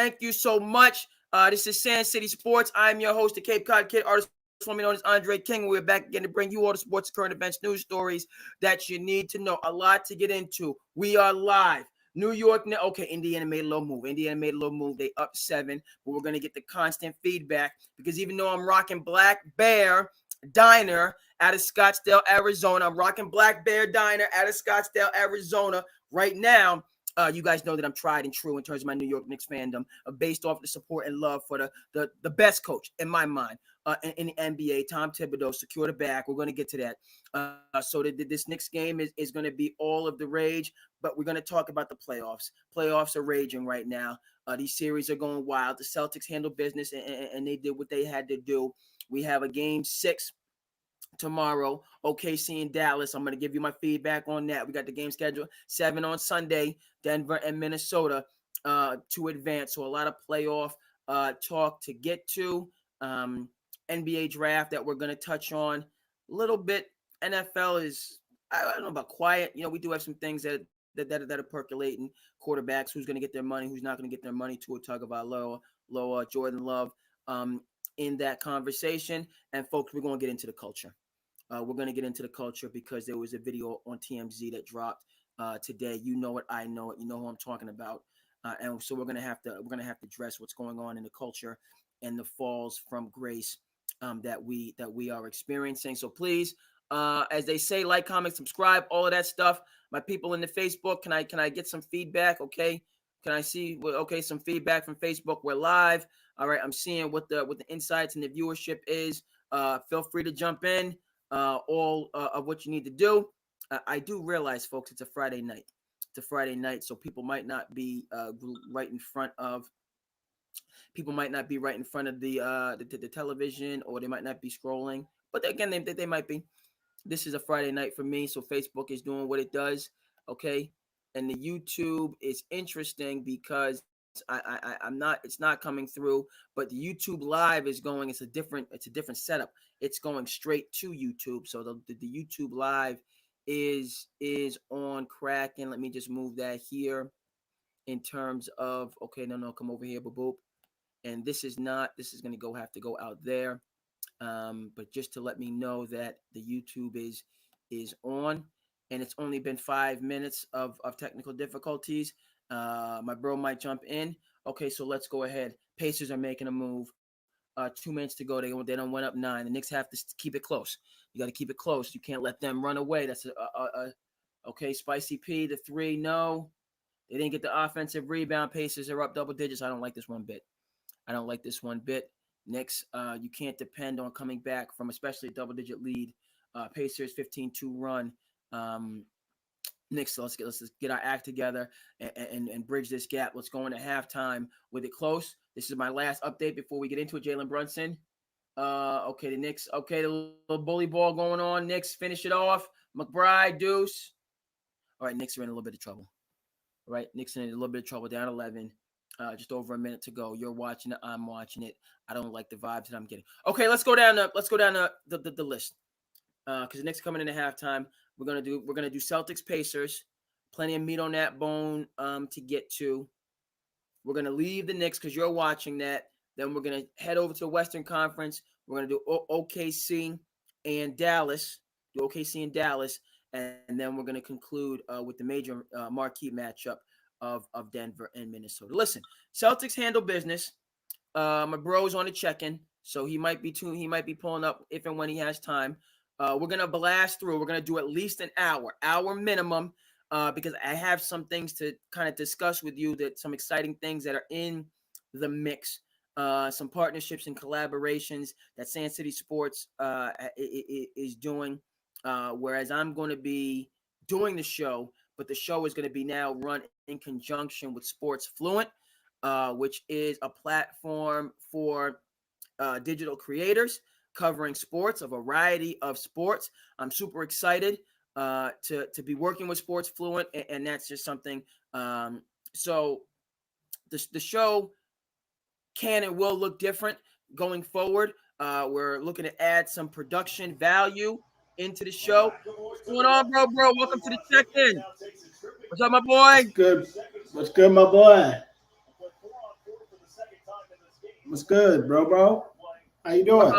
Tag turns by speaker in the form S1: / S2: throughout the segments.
S1: Thank you so much. This is Sand City Sports. I'm your host, the Cape Cod Kid, artist formerly known as Andre King. We're back again to bring you all the sports, current events, news stories that you need to know. A lot to get into. We are live. New York, okay, Indiana made a little move. They up 7, but we're going to get the constant feedback because even though I'm rocking Black Bear Diner out of Scottsdale, Arizona, right now. You guys know that I'm tried and true in terms of my New York Knicks fandom, based off the support and love for the best coach in my mind in the NBA, Tom Thibodeau. Secure the bag. We're going to get to that. So this Knicks game is going to be all of the rage, but we're going to talk about the playoffs. Playoffs are raging right now. These series are going wild. The Celtics handle business, and they did what they had to do. We have a game 6 tomorrow, OKC in Dallas. I'm going to give you my feedback on that. We got the game scheduled 7 on Sunday, Denver and Minnesota to advance. So a lot of playoff talk to get to. NBA draft that we're going to touch on a little bit. NFL is, I don't know about quiet. You know, we do have some things that are percolating. Quarterbacks, who's going to get their money, who's not going to get their money, to a tug of our lower Jordan Love in that conversation. And folks, we're going to get into the culture. We're going to get into the culture because there was a video on TMZ that dropped today. You know it, I know it. You know who I'm talking about, and so we're going to have to address what's going on in the culture and the falls from grace that we are experiencing. So please, as they say, like, comment, subscribe, all of that stuff. My people in the Facebook, can I get some feedback? Okay, can I see? Okay, some feedback from Facebook. We're live. All right, I'm seeing what the insights and the viewership is. Feel free to jump in. All of what you need to do. I do realize, folks, it's a Friday night. So people might not be right in front of the television, or they might not be scrolling. But again, they might be. This is a Friday night for me, so Facebook is doing what it does. Okay, and the YouTube is interesting because I'm not. It's not coming through, but the YouTube Live is going. It's a different setup. It's going straight to YouTube. So the YouTube Live is on crack. And let me just move that here in terms of, okay, no, come over here, boop. And this is going to have to go out there. But just to let me know that the YouTube is on, and it's only been 5 minutes of technical difficulties. My bro might jump in. Okay, so let's go ahead. Pacers are making a move. 2 minutes to go. They don't went up 9. The Knicks have to keep it close. You got to keep it close. You can't let them run away. That's okay. Spicy P, the 3. No, they didn't get the offensive rebound. Pacers are up double digits. I don't like this one bit. Knicks, you can't depend on coming back from especially a double-digit lead. Pacers 15-2 run. Knicks, let's get our act together and bridge this gap. Let's go into halftime with it close. This is my last update before we get into it. Jalen Brunson. Okay, the Knicks. Okay, the little bully ball going on. Knicks finish it off. McBride, Deuce. All right, Knicks are in a little bit of trouble. All right, Knicks are in a little bit of trouble. Down 11. Just over a minute to go. You're watching it. I'm watching it. I don't like the vibes that I'm getting. Okay, let's go down the list. Because the Knicks coming into halftime. We're gonna do Celtics Pacers. Plenty of meat on that bone to get to. We're gonna leave the Knicks because you're watching that. Then we're gonna head over to the Western Conference. We're gonna do OKC and Dallas. And then we're gonna conclude with the major marquee matchup of Denver and Minnesota. Listen, Celtics handle business. My bro's on the check-in, so he might be pulling up if and when he has time. We're gonna blast through. We're gonna do at least an hour minimum, because I have some things to kind of discuss with you, that some exciting things that are in the mix, some partnerships and collaborations that Sand City Sports is doing. Whereas I'm going to be doing the show, but the show is going to be now run in conjunction with Sports Fluent, which is a platform for digital creators covering sports, a variety of sports. I'm super excited to be working with Sports Fluent, and that's just something. So the show can and will look different going forward. We're looking to add some production value into the show. What's going on, bro? Welcome to the check-in. What's up, my boy?
S2: What's good, my boy? What's good, bro? How you doing?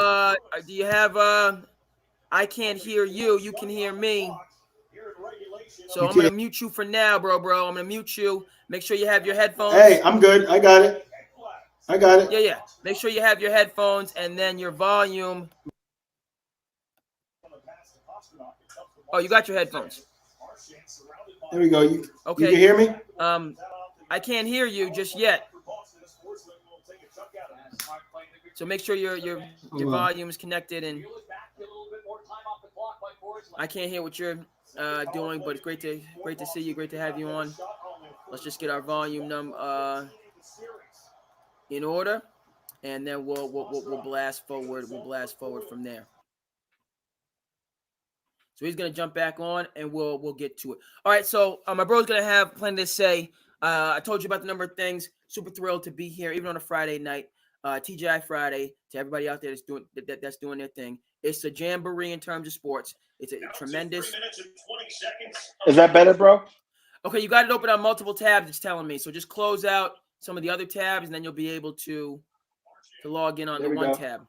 S1: Do you have I can't hear you. You can hear me. So
S2: You
S1: I'm gonna
S2: can't.
S1: mute you for now, bro. I'm gonna mute you. Make sure you have your
S2: Hey,
S1: headphones.
S2: I'm good. I got it. I got it.
S1: Yeah. Make sure you have your headphones and then your volume. Oh, you got your headphones.
S2: There we go. You can
S1: Okay.
S2: hear me?
S1: Um, I can't hear you just yet. So make sure your
S2: Hold on.
S1: volume is connected, and I can't hear what you're doing, but it's great to see you. Great to have you on. Let's just get our volume in order, and then we'll blast forward. We'll blast forward from there. So he's gonna jump back on, and we'll get to it. All right. So my bro's gonna have plenty to say. I told you about the number of things. Super thrilled to be here, even on a Friday night. TGI Friday to everybody out there that's doing their thing. It's a jamboree in terms of sports. It's a tremendous.
S2: Is that better, bro?
S1: Okay, you got it open on multiple tabs. It's telling me. So just close out some of the other tabs, and then you'll be able to log in on
S2: There
S1: the
S2: we
S1: one
S2: go.
S1: tab.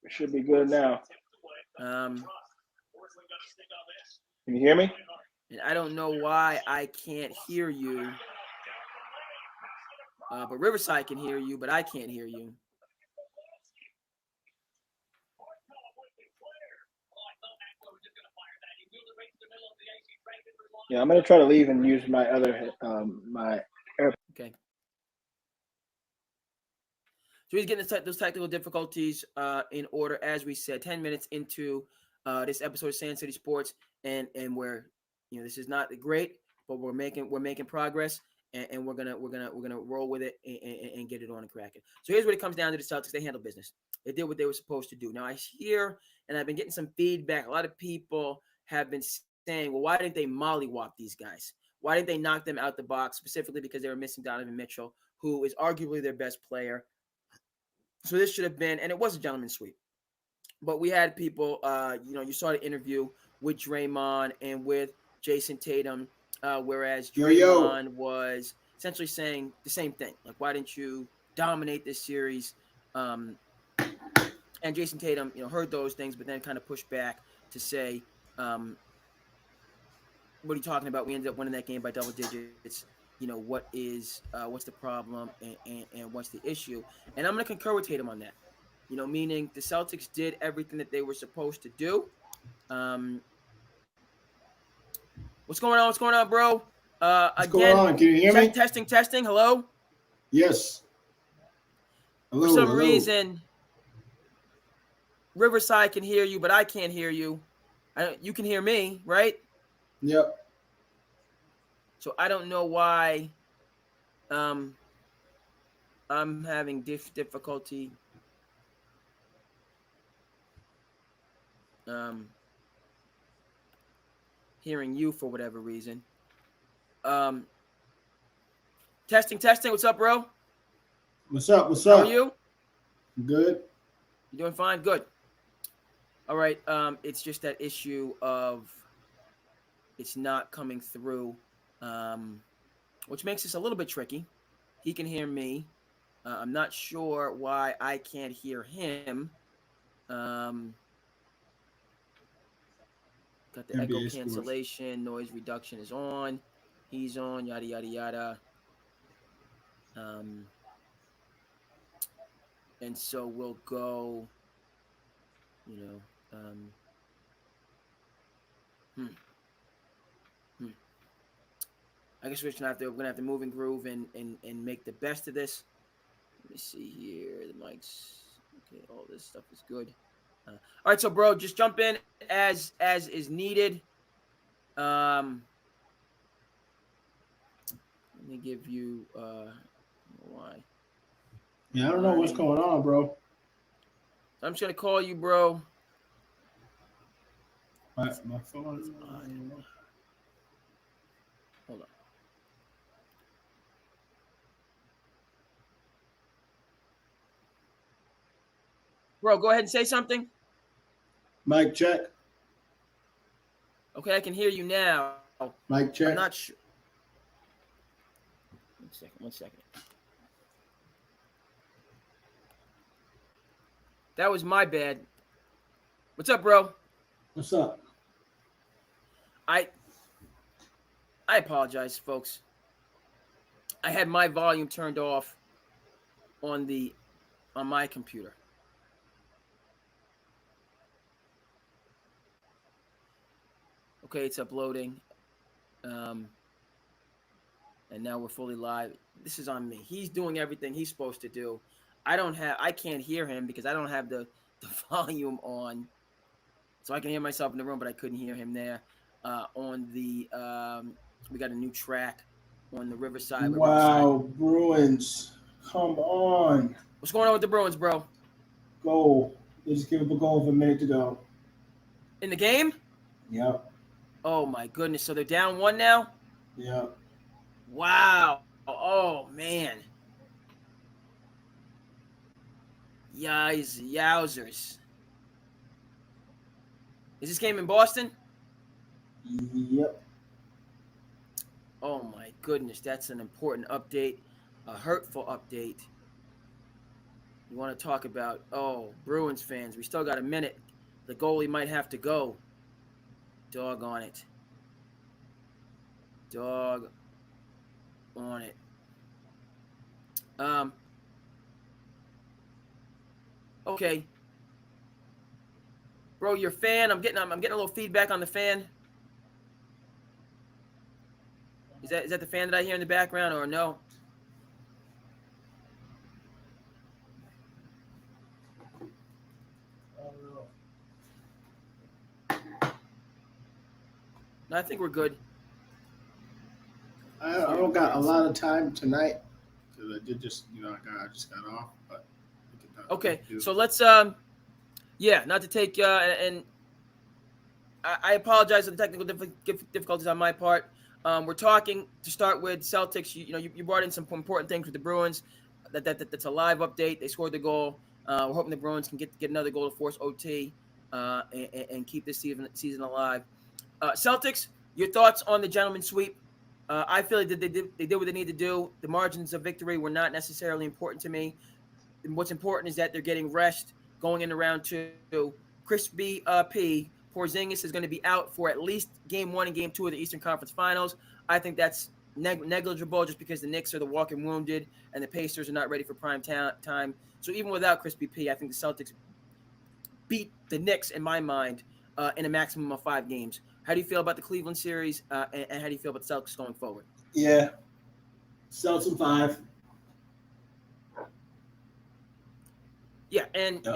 S2: It should be good now.
S1: Um,
S2: Can you hear me?
S1: and I don't know why I can't hear you. But Riverside can hear you, but I can't hear you.
S2: Yeah, I'm gonna try to leave and use my other my AirPods.
S1: Okay. So he's getting those technical difficulties in order, as we said, 10 minutes into this episode of Sand City Sports, and we're, this is not great, but we're making progress, and we're gonna roll with it and get it on and crack it. So here's what it comes down to: the Celtics, they handle business. They did what they were supposed to do. Now I hear, and I've been getting some feedback. A lot of people have been saying, well, why didn't they mollywop these guys? Why didn't they knock them out the box, specifically because they were missing Donovan Mitchell, who is arguably their best player. So this should have been, and it was a gentleman's sweep. But we had people, you saw the interview with Draymond and with Jason Tatum, whereas
S2: Yo.
S1: Draymond was essentially saying the same thing. Like, why didn't you dominate this series? And Jason Tatum, heard those things, but then kind of pushed back to say, what are you talking about? We ended up winning that game by double digits. What's the problem and what's the issue? And I'm going to concur with Tatum on that. Meaning the Celtics did everything that they were supposed to do. What's going on? What's going on, bro?
S2: What's going
S1: Again,
S2: on? Can you hear me?
S1: testing. Hello.
S2: Yes.
S1: For
S2: Hello.
S1: some
S2: Hello.
S1: reason, Riverside can hear you, but I can't hear you. You can hear me, right?
S2: Yep.
S1: So I don't know why. I'm having difficulty. Hearing you for whatever reason. Testing. What's up, bro?
S2: What's up? What's
S1: How are
S2: up?
S1: you?
S2: Good.
S1: You doing fine? Good. All right. It's just that issue of it's not coming through, which makes this a little bit tricky. He can hear me. I'm not sure why I can't hear him. Got the echo
S2: NBA Sports.
S1: cancellation, noise reduction is on. He's on. Yada yada yada. And so we'll go. You know. I guess we're gonna have to move and groove and make the best of this. Let me see here. The mics. Okay, all this stuff is good. All right, so bro, just jump in as is needed. Let me give you why.
S2: Yeah, I don't know what's going on, bro.
S1: I'm just gonna call you, bro.
S2: My phone is
S1: odd. Hold on. Bro, go ahead and say something.
S2: Mic check.
S1: Okay, I can hear you now.
S2: Mic check.
S1: I'm not sure. One second. That was my bad. What's up, bro?
S3: What's up?
S1: I I apologize, folks. I had my volume turned off on the on my computer. Okay, it's uploading. Um, and now we're fully live. This is on me. He's doing everything he's supposed to do. I can't hear him because I don't have the volume on. So I can hear myself in the room, but I couldn't hear him there. On the we got a new track on the Riverside.
S3: Wow, Bruins. Come on.
S1: What's going on with the Bruins, bro?
S3: Goal. They just give up a goal with a minute to go.
S1: In the game?
S3: Yep.
S1: Oh my goodness. So they're down one now?
S3: Yep.
S1: Wow. Oh man. Yowzers. Is this game in Boston?
S3: Yep.
S1: Oh my goodness, that's an important update, a hurtful update. You want to talk about, Bruins fans, we still got a minute. The goalie might have to go. Dog on it. Dog on it. Okay. Bro, your fan, I'm getting a little feedback on the fan. Is that the fan that I hear in the background or no? No, I think we're good.
S3: I don't got a lot of time tonight because I did just, I just got off. But
S1: okay, so let's not to take and I apologize for the technical difficulties on my part. We're talking to start with Celtics. You brought in some important things with the Bruins. That's a live update. They scored the goal. We're hoping the Bruins can get another goal to force OT and keep this season alive. Celtics, your thoughts on the gentleman's sweep? I feel like they did what they need to do. The margins of victory were not necessarily important to me. And what's important is that they're getting rest going into round two. Crispy P. Porzingis is going to be out for at least game 1 and game 2 of the Eastern Conference Finals. I think that's negligible just because the Knicks are the walking wounded and the Pacers are not ready for prime time. So even without Crispy P, I think the Celtics beat the Knicks, in my mind, in a maximum of 5 games. How do you feel about the Cleveland series, and how do you feel about the Celtics going forward?
S3: Yeah. Celtics in 5.
S1: Yeah, and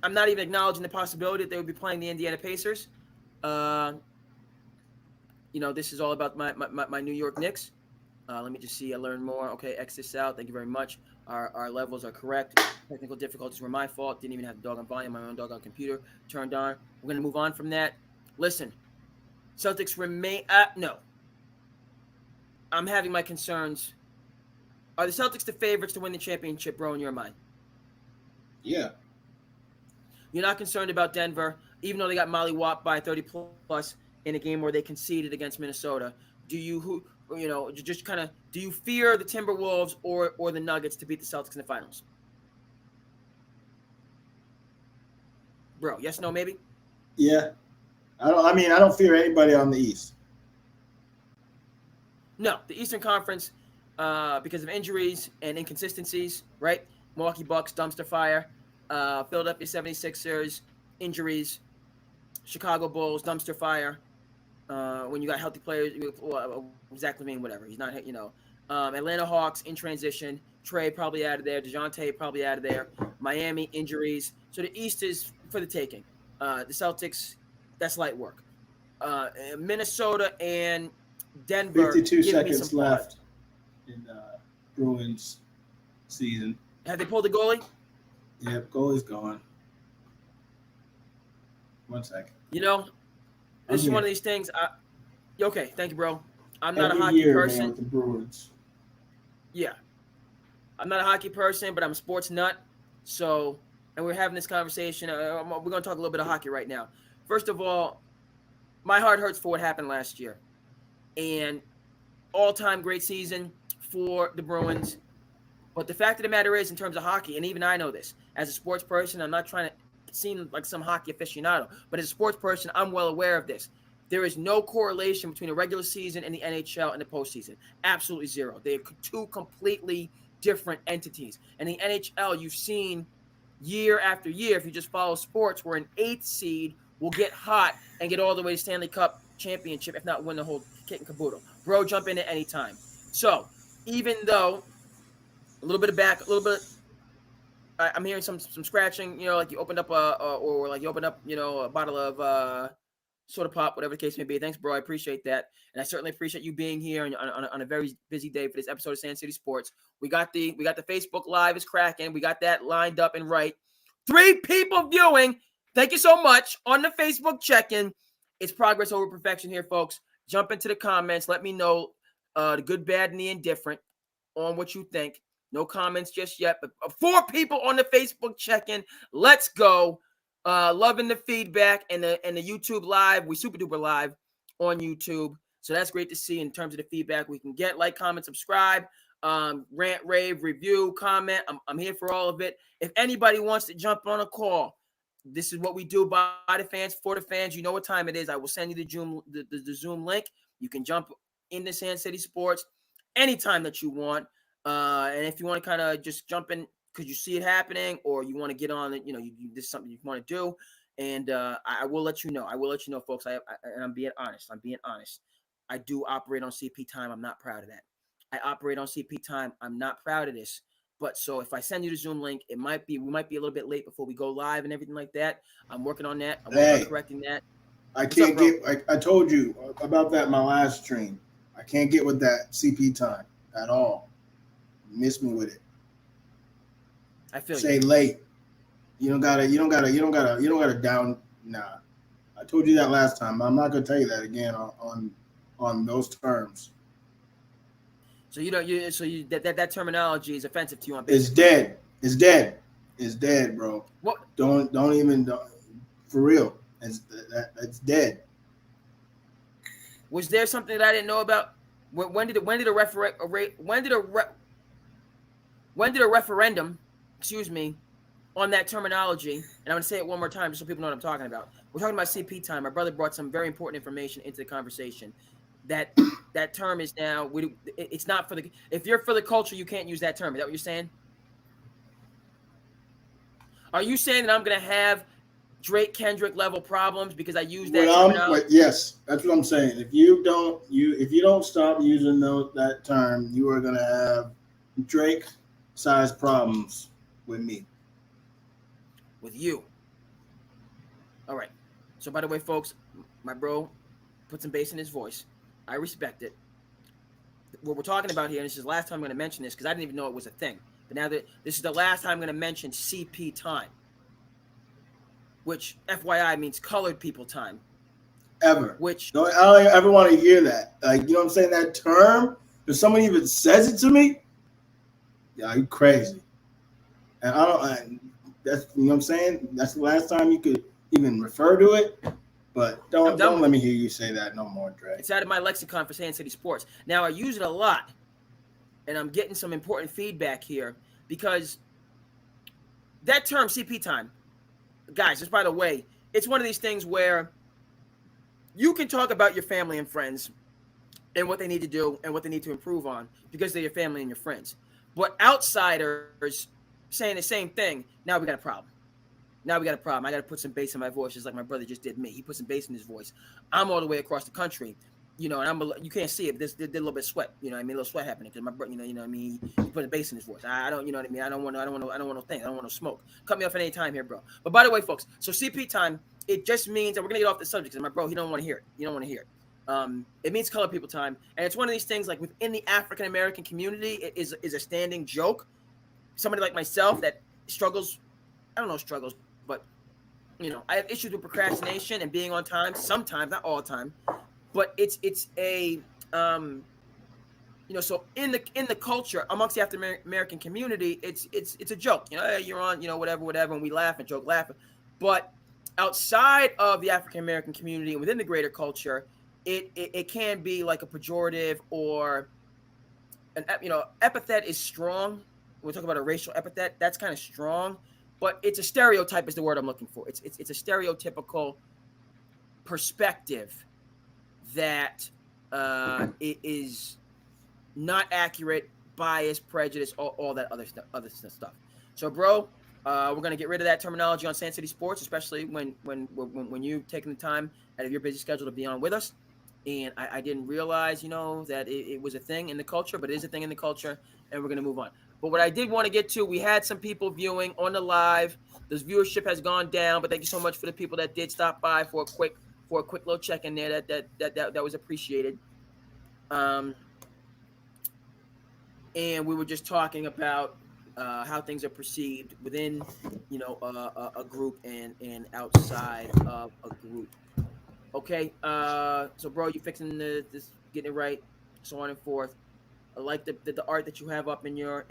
S1: I'm not even acknowledging the possibility that they would be playing the Indiana Pacers. This is all about my New York Knicks. Let me just see. I learned more. Okay, X this out. Thank you very much. Our levels are correct. Technical difficulties were my fault. Didn't even have the doggone volume on my own doggone computer turned on. We're going to move on from that. Listen, Celtics remain no. I'm having my concerns. Are the Celtics the favorites to win the championship, bro, in your mind?
S3: Yeah.
S1: You're not concerned about Denver, even though they got mollywopped by 30 plus in a game where they conceded against Minnesota. Do you do you fear the Timberwolves or the Nuggets to beat the Celtics in the finals? Bro, yes, no, maybe?
S3: Yeah. I don't fear anybody on the East.
S1: No, the Eastern Conference, because of injuries and inconsistencies, right? Milwaukee Bucks, dumpster fire. Philadelphia 76ers, injuries. Chicago Bulls, dumpster fire. When you got healthy players, exactly mean whatever. He's not, Atlanta Hawks in transition. Trey probably out of there. DeJounte probably out of there. Miami injuries. So the East is for the taking. The Celtics, that's light work. Minnesota and Denver.
S3: 52 seconds left in Bruins season.
S1: Have they pulled the goalie?
S3: Yep, goalie's gone. 1 second.
S1: This is one of these things. Okay, thank you, bro. I'm not
S3: Every
S1: a hockey
S3: year,
S1: person.
S3: man, with the Bruins.
S1: Yeah. I'm not a hockey person, but I'm a sports nut. So, and we're having this conversation. We're going to talk a little bit of hockey right now. First of all, my heart hurts for what happened last year. And all-time great season for the Bruins. But the fact of the matter is, in terms of hockey, and even I know this, As a sports person, I'm not trying to seem like some hockey aficionado, but as a sports person, I'm well aware of this. There is no correlation between the regular season and the NHL and the postseason. Absolutely zero. They are two completely different entities. And the NHL, you've seen year after year, if you just follow sports, where an 8th seed will get hot and get all the way to Stanley Cup championship, if not win the whole kit and caboodle. Bro, jump in at any time. So even though a little bit of back, a little bit, I'm hearing some scratching. Like you opened up or like you opened up, a bottle of soda pop, whatever the case may be. Thanks, bro. I appreciate that, and I certainly appreciate you being here on a very busy day for this episode of Sand City Sports. We got the Facebook Live is cracking. We got that lined up and right. 3 people viewing. Thank you so much on the Facebook check-in. It's progress over perfection here, folks. Jump into the comments. Let me know the good, bad, and the indifferent on what you think. No comments just yet, but 4 people on the Facebook check-in. Let's go. Loving the feedback and the YouTube live. We super duper live on YouTube. So that's great to see in terms of the feedback we can get. Like, comment, subscribe, rant, rave, review, comment. I'm here for all of it. If anybody wants to jump on a call, this is what we do by the fans, for the fans. You know what time it is. I will send you the Zoom link. You can jump into Sand City Sports anytime that you want. And if you want to kind of just jump in because you see it happening, or you want to get on it, this is something you want to do, and I will let you know. I will let you know, folks. And I'm being honest. I do operate on CP time. I'm not proud of that. I operate on CP time. I'm not proud of this. But so if I send you the Zoom link, we might be a little bit late before we go live and everything like that. I'm working on that. I'm working on correcting that.
S3: I can't get. I told you about that in my last stream. I can't get with that CP time at all. You miss me with it.
S1: I feel
S3: say late. You don't gotta down. Nah, I told you that last time. I'm not gonna tell you that again on those terms.
S1: So that terminology is offensive to you on
S3: business. It's dead, bro.
S1: What?
S3: Don't for real. It's dead.
S1: Was there something that I didn't know about? When did a referendum, on that terminology, and I'm going to say it one more time just so people know what I'm talking about. We're talking about CP time. My brother brought some very important information into the conversation. That term is now, it's not for the, if you're for the culture, you can't use that term. Is that what you're saying? Are you saying that I'm going to have Drake Kendrick level problems because I use that terminology?
S3: Yes, that's what I'm saying. If you don't stop using that term, you are going to have Drake size problems with me.
S1: With you. All right. So by the way, folks, my bro put some bass in his voice. I respect it. What we're talking about here, and this is the last time I'm going to mention this because I didn't even know it was a thing. But now that this is the last time I'm going to mention CP time, which FYI means colored people time.
S3: Ever.
S1: Which
S3: I don't ever want to hear that. Like, you know what I'm saying? That term, if someone even says it to me, yeah, you crazy. And that's, you know what I'm saying? That's the last time you could even refer to it. But don't let me hear you say that no more, Dre.
S1: It's out of my lexicon for Sand City Sports. Now, I use it a lot, and I'm getting some important feedback here because that term CP time, guys, just by the way, it's one of these things where you can talk about your family and friends and what they need to do and what they need to improve on because they're your family and your friends. But outsiders saying the same thing, now we got a problem. I got to put some bass in my voice, just like my brother just did me. He put some bass in his voice. I'm all the way across the country, and you can't see it, but there's a little bit of sweat, a little sweat happening because my brother, he put a bass in his voice. I don't, I don't want no thing. I don't want no smoke. Cut me off at any time here, bro. But by the way, folks, so CP time, it just means that we're gonna get off the subject because my bro, he don't want to hear it. You don't want to hear it. It means colored people time, and it's one of these things like within the African American community, it is a standing joke. Somebody like myself that struggles, but I have issues with procrastination and being on time sometimes, not all the time, but it's a so in the culture amongst the African American community, it's a joke. Hey, you're on, whatever, and we laugh and joke, but outside of the African American community and within the greater culture, it can be like a pejorative or an epithet is strong. When we talk about a racial epithet, that's kind of strong. but it's a stereotype is the word I'm looking for. It's a stereotypical perspective that it is not accurate, biased, prejudice, all that other stuff. So, bro, we're gonna get rid of that terminology on Sand City Sports, especially when you've taken the time out of your busy schedule to be on with us. And I didn't realize, that it was a thing in the culture, but it is a thing in the culture, and we're gonna move on. But what I did want to get to, we had some people viewing on the live. This viewership has gone down, but thank you so much for the people that did stop by for a quick little check in there. That was appreciated. And we were just talking about how things are perceived within, a group and outside of a group. Okay, so bro, you fixing this, getting it right, so on and forth. I like the art that you have up in your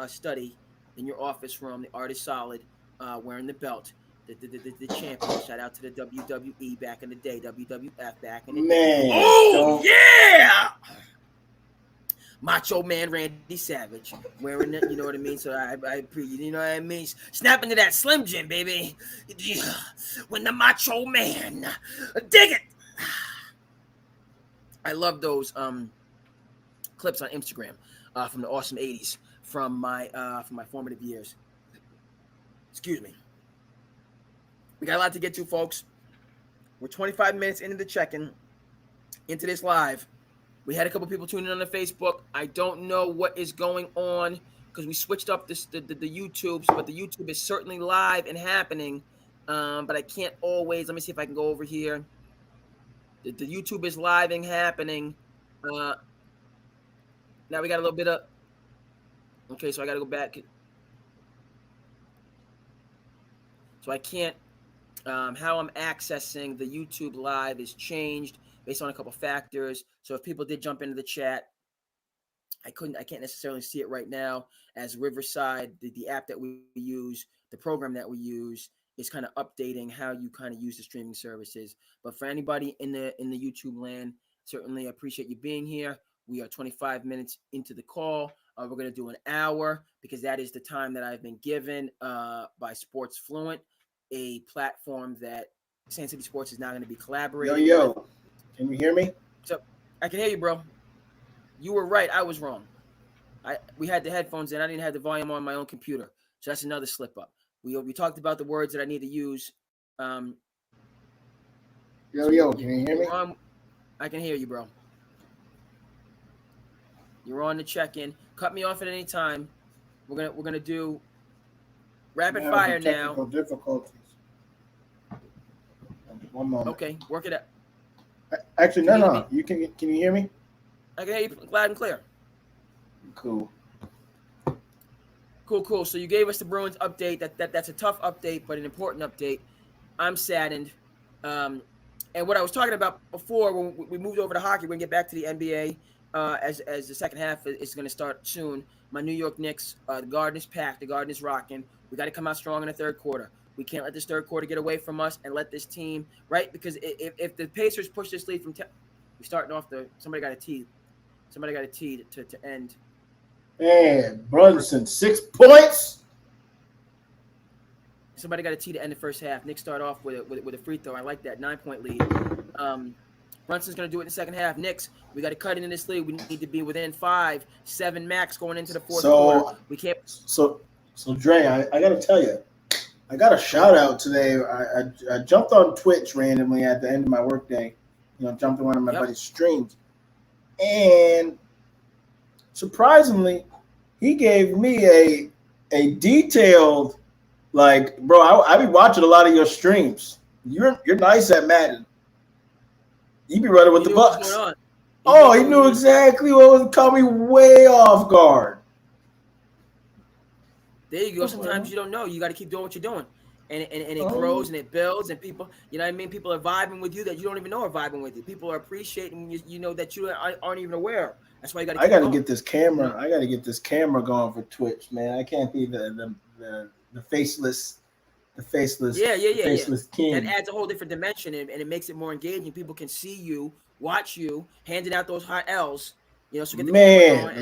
S1: study, in your office room. The art is solid. Wearing the belt, the champion. Shout out to the WWE back in the day, WWF back in the day. Oh yeah! Macho Man Randy Savage wearing it, you know what I mean? So I you know what I mean? Snap into that Slim Jim, baby. When the Macho Man, dig it. I love those clips on Instagram from the awesome 80s from my formative years. Excuse me. We got a lot to get to, folks. We're 25 minutes into the check-in, into this live. We had a couple people tuning in on the Facebook. I don't know what is going on because we switched up the YouTubes, but the YouTube is certainly live and happening. But I can't always. Let me see if I can go over here. The YouTube is live and happening. Now we got a little bit of. Okay, so I got to go back. So I can't. How I'm accessing the YouTube live is changed based on a couple factors. So if people did jump into the chat, I can't necessarily see it right now, as Riverside, the app that we use, the program that we use, is kind of updating how you kind of use the streaming services. But for anybody in the YouTube land, certainly appreciate you being here. We are 25 minutes into the call. We're going to do an hour because that is the time that I've been given by Sports Fluent, a platform that Sand City Sports is now going to be collaborating with.
S3: Can you hear me?
S1: So I can hear you, bro. You were right. I was wrong. We had the headphones in. I didn't have the volume on my own computer. So that's another slip up. We talked about the words that I need to use.
S3: Can you hear me?
S1: I can hear you, bro. You're on the check-in. Cut me off at any time. We're gonna do rapid fire now.
S3: Difficulties. One moment.
S1: Okay, work it out.
S3: Actually, no. Can you hear me?
S1: I can hear you loud and clear.
S3: Cool.
S1: So you gave us the Bruins update. That's a tough update, but an important update. I'm saddened. And what I was talking about before, when we moved over to hockey, we're gonna get back to the NBA as the second half is gonna start soon. My New York Knicks, the Garden is packed, the Garden is rocking. We got to come out strong in the third quarter. We can't let this third quarter get away from us and let this team, right? Because if the Pacers push this lead from we're starting off somebody got a tee to end.
S3: Man, Brunson, 6 points.
S1: Somebody got a tee to end the first half. Knicks start off with a free throw. I like that 9-point lead. Brunson's going to do it in the second half. Knicks, we got to cut into this lead. We need to be within 5, 7 max going into the fourth quarter. We can't.
S3: So Dre, I got to tell you, I got a shout out today. I jumped on Twitch randomly at the end of my workday. Jumped on one of my buddy's streams, and surprisingly, he gave me a detailed, like, bro, I be watching a lot of your streams. You're nice at Madden. You be running with the Bucks. He knew exactly what was coming way off guard.
S1: There you go. Sometimes you don't know. You got to keep doing what you're doing. And it grows and it builds, and people, people are vibing with you that you don't even know are vibing with you. People are appreciating you, that you aren't even aware. That's why you got to.
S3: I got to get this camera. I got to get this camera going for Twitch, man. I can't be the faceless. The faceless.
S1: Yeah.
S3: Faceless king.
S1: That adds a whole different dimension, and it makes it more engaging. People can see you, watch you, handing out those hot L's. So get the
S3: man.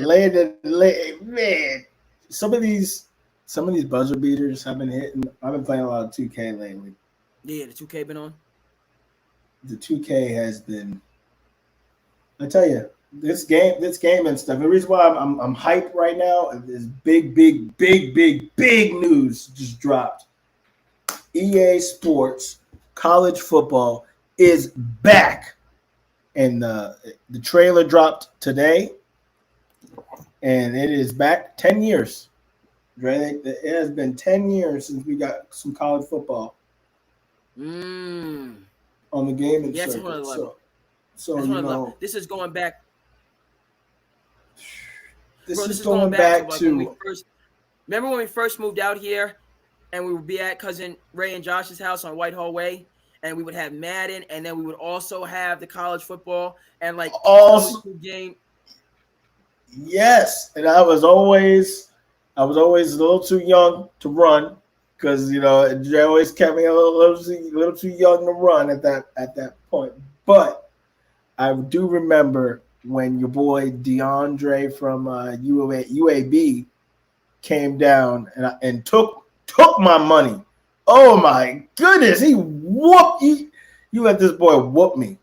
S3: Some of these some of these buzzer beaters have been hitting. I've been playing a lot of 2K lately.
S1: Yeah, the 2K been on.
S3: The 2K has been. I tell you, this game and stuff. The reason why I'm hyped right now is big news just dropped. EA Sports college football is back, and the trailer dropped today, and it is back 10 years. Right? It has been 10 years since we got some college football on the gaming
S1: Yeah, that's
S3: circuit.
S1: another level.
S3: So
S1: That's
S3: you
S1: another level.
S3: know,
S1: This is going back.
S3: this
S1: Bro,
S3: is
S1: this is
S3: going back
S1: like
S3: to.
S1: when we first. Remember when we first moved out here, and we would be at cousin Ray and Josh's house on Whitehall Way, and we would have Madden, and then we would also have the college football and like
S3: Also,
S1: game.
S3: yes, and I was always a little too young to run because they always kept me a little too young to run at that point. But I do remember when your boy DeAndre from UAB came down and took my money. Oh my goodness, he whooped you. You let this boy whoop me.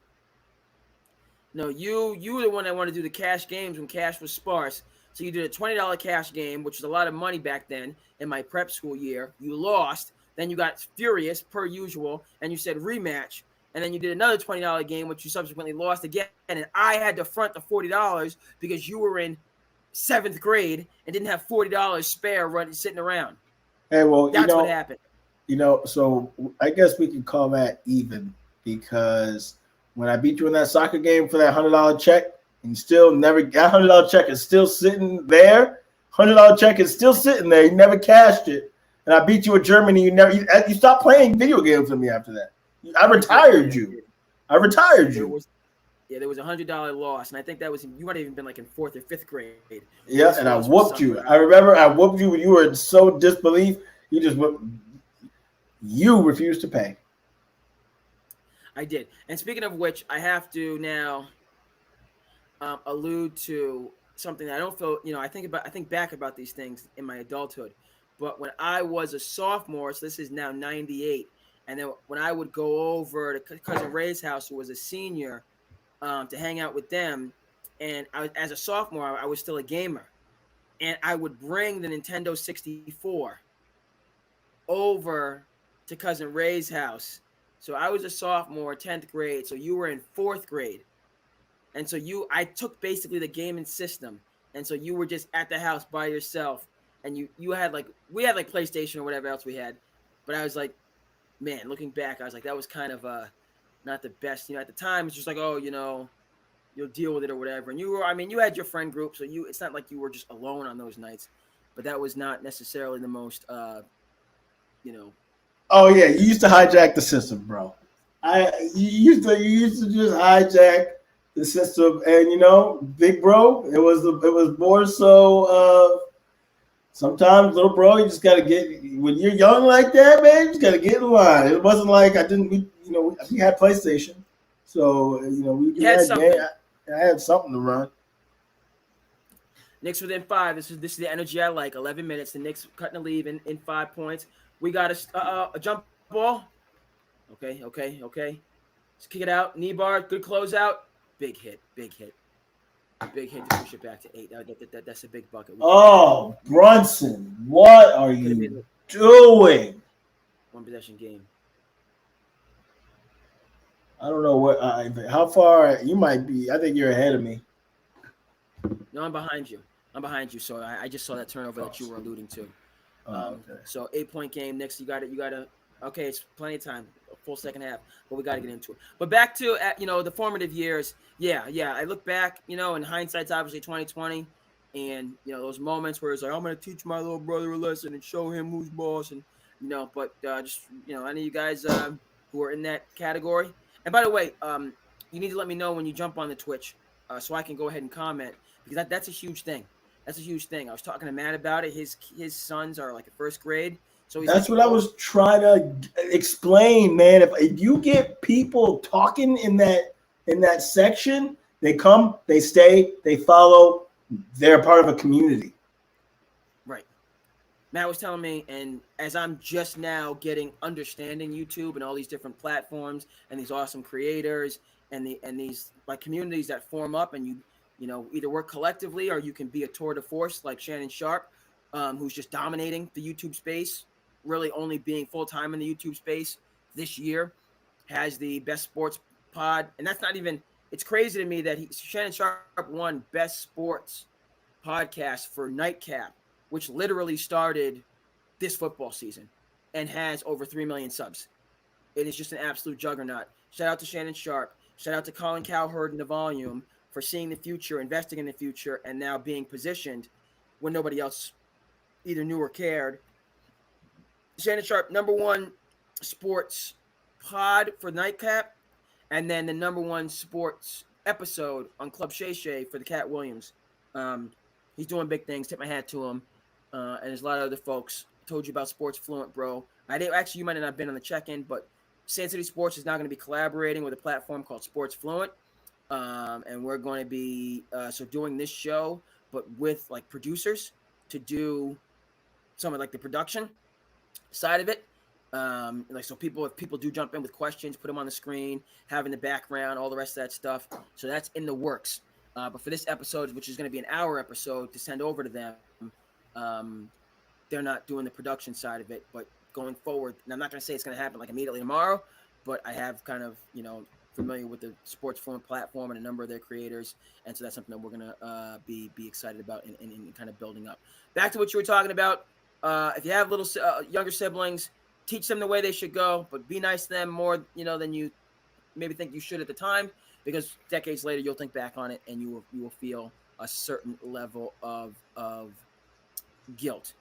S1: No, you were the one that wanted to do the cash games when cash was sparse. So you did a $20 cash game, which was a lot of money back then in my prep school year. You lost. Then you got furious, per usual, and you said rematch. And then you did another $20 game, which you subsequently lost again. And I had to front the $40 because you were in 7th grade and didn't have $40 spare sitting around.
S3: Hey, well,
S1: That's what happened.
S3: So I guess we could call that even because when I beat you in that soccer game for that $100 check, and you still never got $100 check is still sitting there. $100 check is still sitting there. You never cashed it, and I beat you in Germany. You stopped playing video games with me after that. I retired you. There was
S1: a $100 loss, and I think that was you might have even been like in 4th or 5th grade.
S3: Yeah, and I whooped you. I remember I whooped you when you were in so disbelief. You refused to pay.
S1: I did. And speaking of which, I have to now allude to something that I don't feel. I think back about these things in my adulthood. But when I was a sophomore, so this is now 98, and then when I would go over to cousin Ray's house, who was a senior, to hang out with them, and as a sophomore, I was still a gamer, and I would bring the Nintendo 64 over to cousin Ray's house. So I was a sophomore, 10th grade. So you were in 4th grade. And so I took basically the gaming system. And so you were just at the house by yourself. And we had like PlayStation or whatever else we had. But I was like, man, looking back, I was like, that was kind of not the best. At the time, it's just like, oh, you'll deal with it or whatever. And you had your friend group. So it's not like you were just alone on those nights. But that was not necessarily the most,
S3: Oh yeah, you used to hijack the system, bro. You used to just hijack the system, and big bro, it was more so. Sometimes, little bro, you just gotta get when you're young like that, man. You just gotta get in line. It wasn't like I didn't. We had PlayStation, so we
S1: had something.
S3: I had something to run.
S1: Knicks within 5. This is the energy I like. 11 minutes. The Knicks cutting the lead in 5 points. We got a jump ball. Okay. Let's kick it out. Knee bar. Good closeout. Big hit. Big hit to push it back to 8. That's a big bucket.
S3: Oh, Brunson, what are you doing?
S1: 1 possession game.
S3: I don't know how far you might be. I think you're ahead of me.
S1: No, I'm behind you. So I just saw that turnover that you were alluding to.
S3: Okay.
S1: So 8-point game. Next, you got to. Okay, it's plenty of time. A full second half, but we got to get into it. But back to the formative years. Yeah. I look back. In hindsight's obviously 2020, and those moments where it's like I'm going to teach my little brother a lesson and show him who's boss, and But just any of you guys who are in that category. And by the way, you need to let me know when you jump on the Twitch, so I can go ahead and comment because that's a huge thing. That's a huge thing. I was talking to Matt about it. His sons are like in 1st grade. So
S3: that's what I was trying to explain, man. If you get people talking in that section, they come, they stay, they follow. They're part of a community.
S1: Right. Matt was telling me, and as I'm just now getting understanding YouTube and all these different platforms and these awesome creators and these like communities that form up, and you know either work collectively or you can be a tour de force like Shannon Sharp, who's just dominating the YouTube space, really only being full time in the YouTube space this year, has the best sports pod, and that's not even. It's crazy to me that Shannon Sharp won best sports podcast for Nightcap, which literally started this football season and has over 3 million subs. It is just an absolute juggernaut. Shout out to Shannon Sharp. Shout out to Colin Cowherd and The Volume for seeing the future, investing in the future, and now being positioned when nobody else either knew or cared. Shannon Sharp, number one sports pod for Nightcap, and then the number one sports episode on Club Shay Shay for the Cat Williams. He's doing big things. Tip my hat to him. And there's a lot of other folks. I told you about Sports Fluent, bro. I did actually. You might not have been on the check-in, but Sand City Sports is now going to be collaborating with a platform called Sports Fluent, and we're going to be doing this show, but with like producers to do some of like the production side of it. Like so, if people do jump in with questions, put them on the screen, have in the background, all the rest of that stuff. So that's in the works. But for this episode, which is going to be an hour episode to send over to them, they're not doing the production side of it. But going forward, and I'm not going to say it's going to happen like immediately tomorrow, but I have kind of, familiar with the Sports Fluent platform and a number of their creators. And so that's something that we're going to be excited about and kind of building up. Back to what you were talking about. If you have little younger siblings, teach them the way they should go, but be nice to them more, than you maybe think you should at the time, because decades later you'll think back on it and you will feel a certain level of guilt.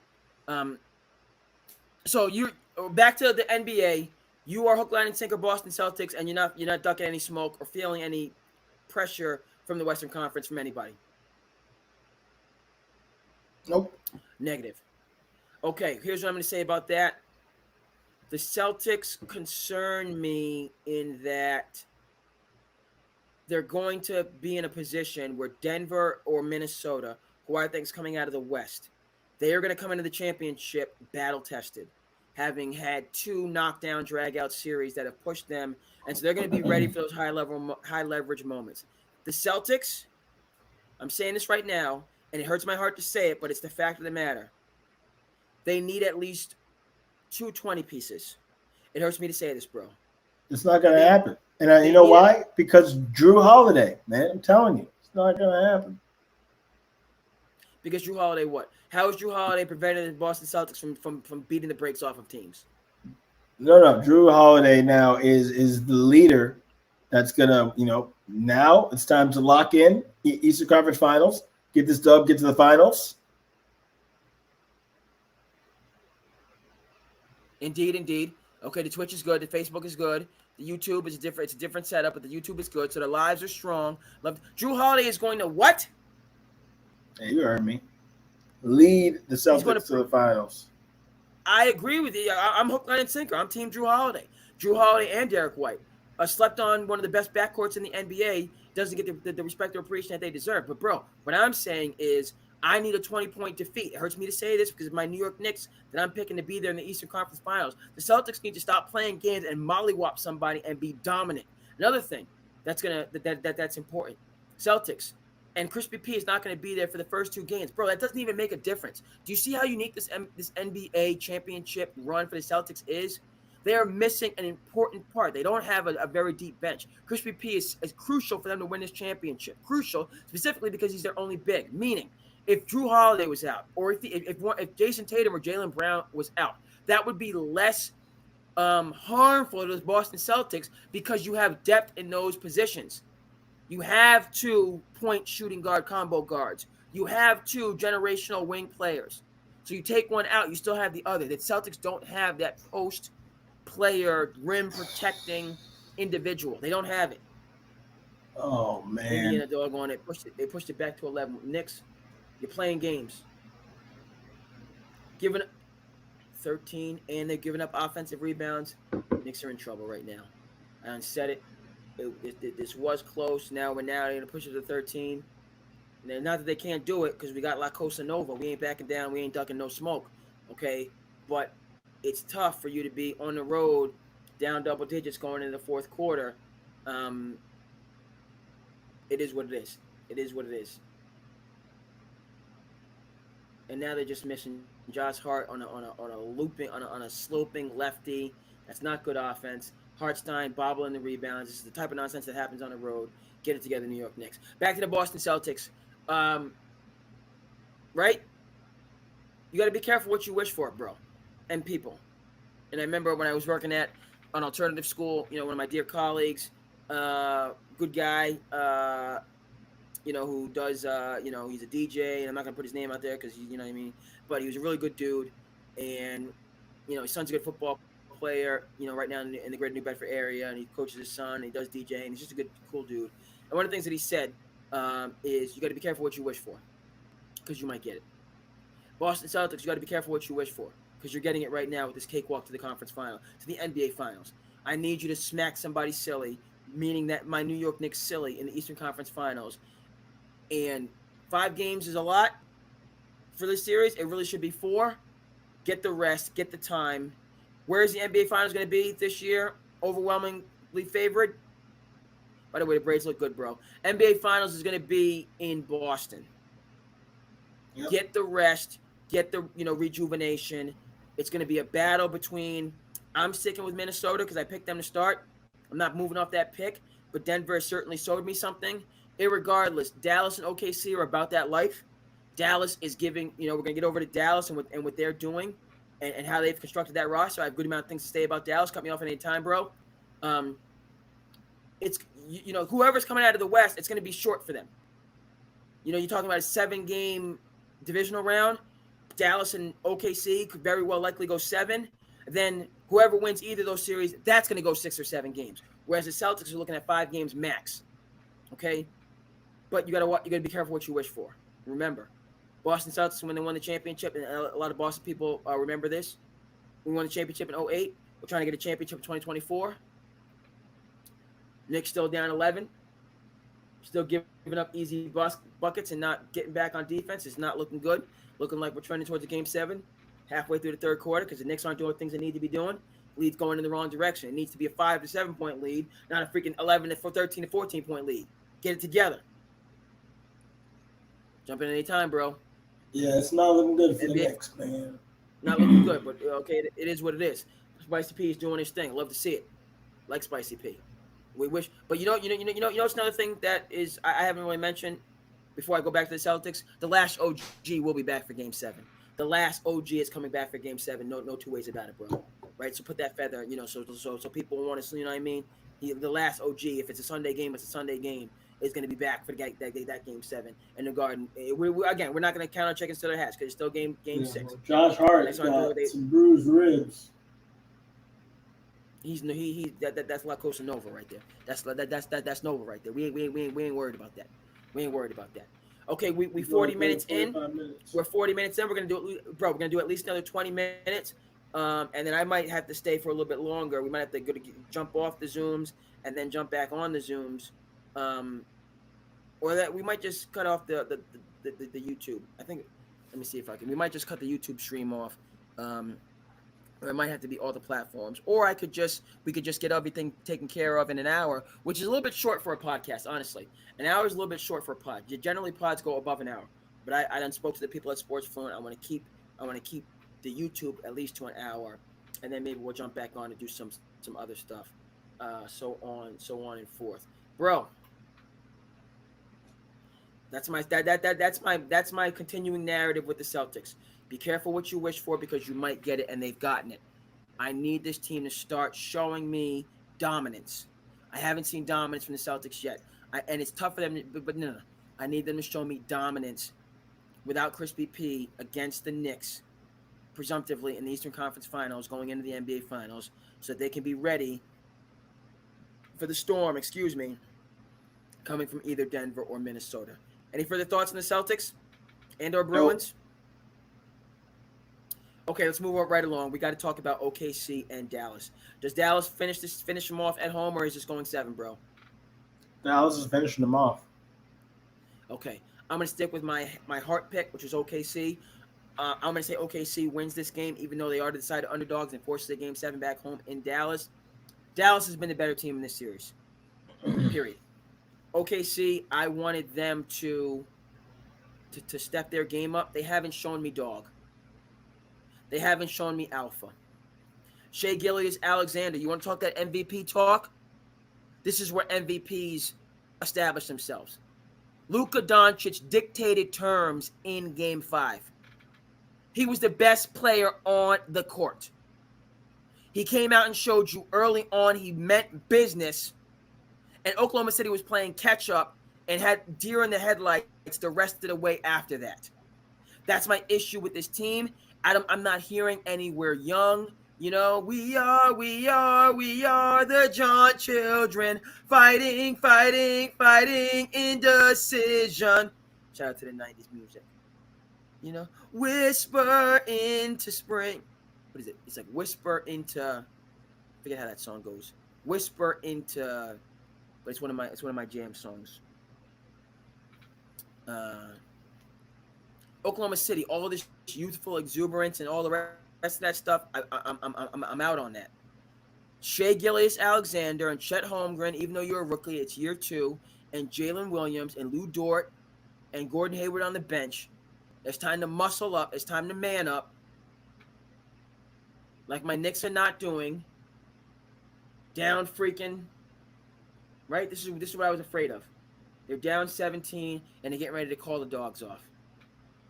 S1: So you back to the NBA. You are hook, line, and sinker Boston Celtics, and you're not ducking any smoke or feeling any pressure from the Western Conference from anybody.
S3: Nope.
S1: Negative. Okay, here's what I'm going to say about that. The Celtics concern me in that they're going to be in a position where Denver or Minnesota, who I think is coming out of the West, they are going to come into the championship battle-tested, having had 2 knockdown, drag-out series that have pushed them, and so they're going to be ready for those high-leverage moments. The Celtics, I'm saying this right now, and it hurts my heart to say it, but it's the fact of the matter. They need at least 2 20 pieces. It hurts me to say this, bro.
S3: It's not going to happen. And you know why? Because Drew Holiday, man. I'm telling you. It's not going to happen.
S1: Because Drew Holiday what? How is Drew Holiday preventing the Boston Celtics from beating the brakes off of teams?
S3: No. Drew Holiday now is the leader that's going to, now it's time to lock in Eastern Conference Finals, get this dub, get to the finals.
S1: Indeed. Okay, the Twitch is good. The Facebook is good. The YouTube is different. It's a different setup, but the YouTube is good. So the lives are strong. Drew Holiday is going to what?
S3: Hey, you heard me. Lead the Celtics to the finals.
S1: I agree with you. I'm hook, line, and sinker. I'm team Drew Holiday. Drew Holiday and Derek White. Slept on one of the best backcourts in the NBA. Doesn't get the respect or appreciation that they deserve. But, bro, what I'm saying is I need a 20-point defeat. It hurts me to say this because of my New York Knicks that I'm picking to be there in the Eastern Conference Finals. The Celtics need to stop playing games and mollywop somebody and be dominant. Another thing that's important. Celtics and Crispy P is not going to be there for the first 2 games. Bro, that doesn't even make a difference. Do you see how unique this NBA championship run for the Celtics is? They are missing an important part. They don't have a very deep bench. Crispy P is crucial for them to win this championship. Crucial, specifically because he's their only big. Meaning, if Drew Holiday was out, or if Jason Tatum or Jaylen Brown was out, that would be less harmful to the Boston Celtics because you have depth in those positions. You have 2 point shooting guard combo guards. You have 2 generational wing players. So you take one out, you still have the other. The Celtics don't have that post player rim protecting individual. They don't have it.
S3: Oh man.
S1: Indiana doggone it. They pushed it back to 11. Knicks, you're playing games. Giving 13 and they're giving up offensive rebounds. Knicks are in trouble right now. I said it. This was close. Now they're going to push it to 13. And not that they can't do it because we got La Cosa Nova. We ain't backing down. We ain't ducking no smoke. Okay, but it's tough for you to be on the road down double digits going into the fourth quarter. Um, it is what it is. It is what it is. And now they're just missing Josh Hart on a looping on a sloping lefty. That's not good offense. Hartstein bobbling the rebounds. This is the type of nonsense that happens on the road. Get it together, New York Knicks. Back to the Boston Celtics. Right? You got to be careful what you wish for, bro, and people. And I remember when I was working at an alternative school, one of my dear colleagues, good guy, who does, he's a DJ, and I'm not gonna put his name out there because you know what I mean. But he was a really good dude, and his son's a good football player. Right now in the Greater New Bedford area, and he coaches his son. And he does DJ, and he's just a good, cool dude. And one of the things that he said is, you got to be careful what you wish for, because you might get it. Boston Celtics, you got to be careful what you wish for, because you're getting it right now with this cakewalk to the conference final, to the NBA finals. I need you to smack somebody silly, meaning that my New York Knicks silly in the Eastern Conference Finals. And 5 games is a lot for this series. It really should be 4. Get the rest, get the time. Where is the NBA Finals going to be this year? Overwhelmingly favored. By the way, the Braves look good, bro. NBA Finals is going to be in Boston. Yep. Get the rest, get the rejuvenation. It's going to be a battle between. I'm sticking with Minnesota because I picked them to start. I'm not moving off that pick, but Denver certainly showed me something. Irregardless, Dallas and OKC are about that life. Dallas is giving. We're going to get over to Dallas and what they're doing, and how they've constructed that roster. I have a good amount of things to say about Dallas. Cut me off at any time, bro. It's whoever's coming out of the West, it's going to be short for them. You're talking about a 7-game divisional round. Dallas and OKC could very well likely go 7. Then whoever wins either of those series, that's going to go 6 or 7 games. Whereas the Celtics are looking at 5 games max. Okay, but you got to be careful what you wish for. Remember, Boston Celtics, when they won the championship, and a lot of Boston people remember this. We won the championship in 2008. We're trying to get a championship in 2024. Knicks still down 11. Still giving up easy buckets and not getting back on defense. It's not looking good. Looking like we're trending towards a game 7 halfway through the third quarter because the Knicks aren't doing things they need to be doing. Lead's going in the wrong direction. It needs to be a 5 to 7 point lead, not a freaking 11 to 13 to 14 point lead. Get it together. Jump in any time, bro.
S3: Yeah, it's not looking good for the Knicks, man.
S1: Not looking good, but okay, it is what it is. Spicy P is doing his thing. Love to see it. Like Spicy P. We wish, but it's another thing that is I haven't really mentioned before I go back to the Celtics. The last OG will be back for Game 7. The last OG is coming back for Game 7. No two ways about it, bro. Right? So put that feather, so people want to, you know what I mean? The last OG, if it's a Sunday game, it's a Sunday game. Is going to be back for that Game 7 in the Garden. We're not going to count our chickens till their hats because it's still game 6.
S3: Josh Hart got some bruised ribs.
S1: That's La Cosa Nova right there. That's Nova right there. We ain't worried about that. We ain't worried about that. Okay, we 40 minutes in. We're 40 minutes in. We're gonna do it, bro. We're gonna do at least another 20 minutes, and then I might have to stay for a little bit longer. We might have to jump off the Zooms and then jump back on the Zooms, or that we might just cut off the YouTube. I think. Let me see if I can. We might just cut the YouTube stream off. Or it might have to be all the platforms, or we could just get everything taken care of in an hour, which is a little bit short for a podcast. Honestly, an hour is a little bit short for a pod. Generally, pods go above an hour, but I done spoke to the people at Sports Fluent. I want to keep the YouTube at least to an hour, and then maybe we'll jump back on and do some other stuff, so on and forth, bro. That's my continuing narrative with the Celtics. Be careful what you wish for because you might get it, and they've gotten it. I need this team to start showing me dominance. I haven't seen dominance from the Celtics yet, and it's tough for them. But no. I need them to show me dominance without Crispy P against the Knicks, presumptively in the Eastern Conference Finals, going into the NBA Finals, so that they can be ready for the storm. Coming from either Denver or Minnesota. Any further thoughts on the Celtics and/or Bruins? Nope. Okay, let's move right along. We got to talk about OKC and Dallas. Does Dallas finish them off at home, or is this going 7, bro?
S3: Dallas is finishing them off.
S1: Okay, I'm going to stick with my heart pick, which is OKC. I'm going to say OKC wins this game, even though they are the decided underdogs and forces the game 7 back home in Dallas. Dallas has been the better team in this series, period. OKC, I wanted them to step their game up. They haven't shown me dog. They haven't shown me alpha. Shea Gilgeous-Alexander, you want to talk that MVP talk? This is where MVPs establish themselves. Luka Doncic dictated terms in Game 5. He was the best player on the court. He came out and showed you early on he meant business, and Oklahoma City was playing catch-up and had deer in the headlights the rest of the way after that. That's my issue with this team. I'm not hearing anywhere young. We are the John children, fighting indecision. Shout out to the 90s music. Whisper into spring. What is it? It's like whisper into, I forget how that song goes. Whisper into, but it's one of my jam songs. Oklahoma City, all this youthful exuberance and all the rest of that stuff, I'm out on that. Shea Gilgeous-Alexander and Chet Holmgren, even though you're a rookie, it's year 2, and Jalen Williams and Lou Dort and Gordon Hayward on the bench. It's time to muscle up. It's time to man up. Like my Knicks are not doing. Down freaking. Right? This is what I was afraid of. They're down 17, and they're getting ready to call the dogs off.